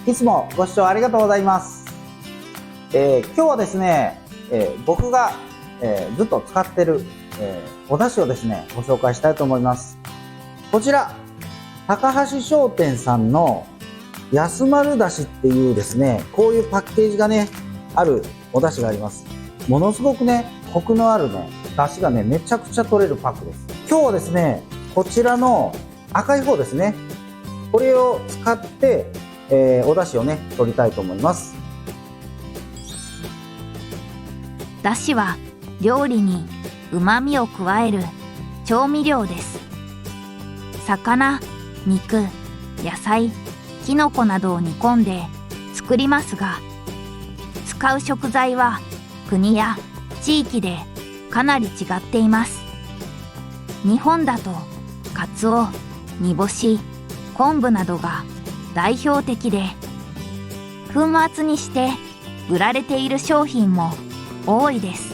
いつもご視聴ありがとうございます。今日はですね、僕が、ずっと使ってる、お出汁をですね、ご紹介したいと思います。こちら、高橋商店さんの安丸だしっていうですね、こういうパッケージがね、あるお出汁があります。ものすごくね、コクのあるね、出汁がね、めちゃくちゃ取れるパックです。今日はですね、こちらの赤い方ですね、これを使って、お出汁をね、取りたいと思います。出汁は料理に旨味を加える調味料です。魚、肉、野菜、きのこなどを煮込んで作りますが、使う食材は国や地域でかなり違っています。日本だとカツオ、煮干し、昆布などが代表的で、粉末にして売られている商品も多いです。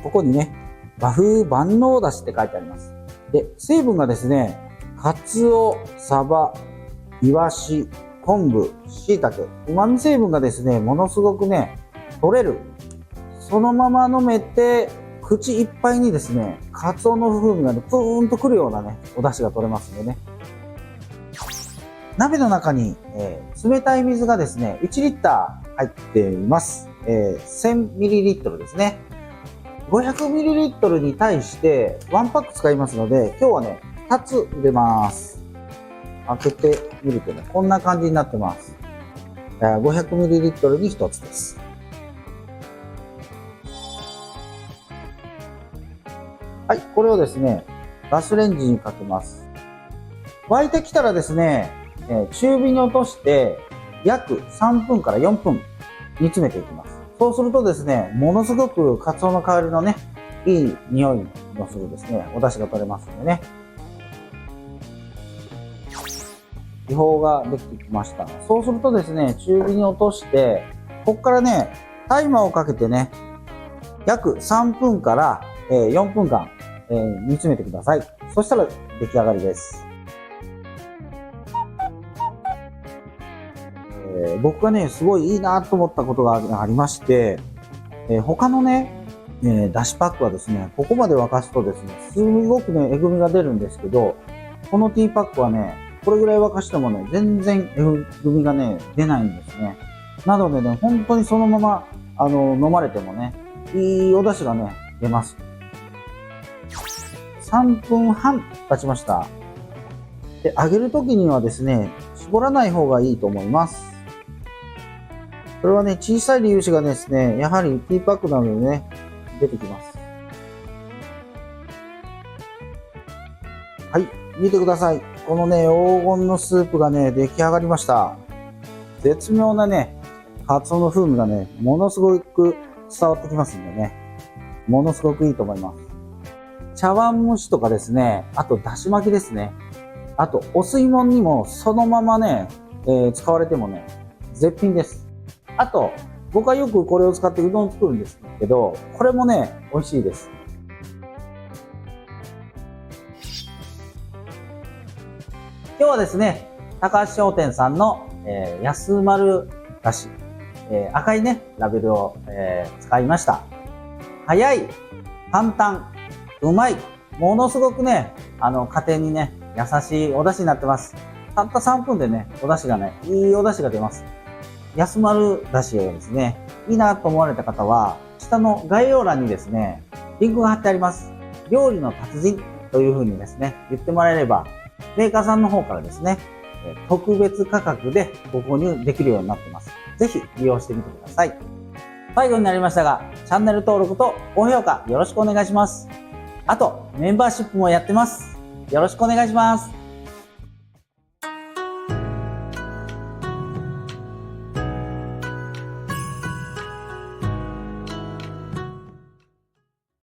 ここにね、和風万能だしって書いてあります。で、成分がですね、カツオ、サバ、イワシ、昆布、椎茸、旨味成分がですね、ものすごくね、取れる。そのまま飲めて、口いっぱいにですね、カツオの風味がね、プーンとくるようなね、お出汁が取れますんでね。鍋の中に、冷たい水がですね、1リッター入っています。1000ml ですね。500ml に対して1パック使いますので、今日はね、2つ入れます。開けてみるとね、こんな感じになってます。500ml に1つです。はい、これをですね、ガスレンジにかけます。沸いてきたらですね、中火に落として約3分から4分煮詰めていきます。そうするとですね、ものすごくカツオの香りのね、いい匂いのするですね、お出汁が取れますんでね。気泡ができてきました。そうするとですね、中火に落として、ここからね、タイマーをかけてね、約3分から4分間煮詰めてください。そしたら出来上がりです。僕がね、すごいいいなと思ったことがありまして、他のね、だしパックはですね、ここまで沸かすとですね、すごくね、えぐみが出るんですけど、このティーパックはね、これぐらい沸かしてもね、全然えぐみがね、出ないんですね。なのでね、本当にそのまま、飲まれてもね、いいお出汁がね、出ます。3分半経ちました。で、揚げるときにはですね、絞らない方がいいと思います。それはね、小さい粒子がですね、やはりティーパックなのでね、出てきます。はい、見てください。このね、黄金のスープがね、出来上がりました。絶妙なね、カツオの風味がね、ものすごく伝わってきますんでね、ものすごくいいと思います。茶碗蒸しとかですね、あとだし巻きですね。あと、お吸い物にもそのままね、使われてもね、絶品です。あと、僕はよくこれを使ってうどんを作るんですけど、これもね、美味しいです。今日はですね、高橋商店さんの、安丸だし、赤いね、ラベルを、使いました。早い、簡単、うまい、ものすごくね、家庭にね、優しいお出汁になってます。たった3分でね、お出汁がね、いいお出汁が出ます。安丸だしをですね、いいなと思われた方は、下の概要欄にですね、リンクが貼ってあります。料理の達人というふうにですね、言ってもらえれば、メーカーさんの方からですね、特別価格でご購入できるようになってます。ぜひ利用してみてください。最後になりましたが、チャンネル登録と高評価よろしくお願いします。あと、メンバーシップもやってます。よろしくお願いします。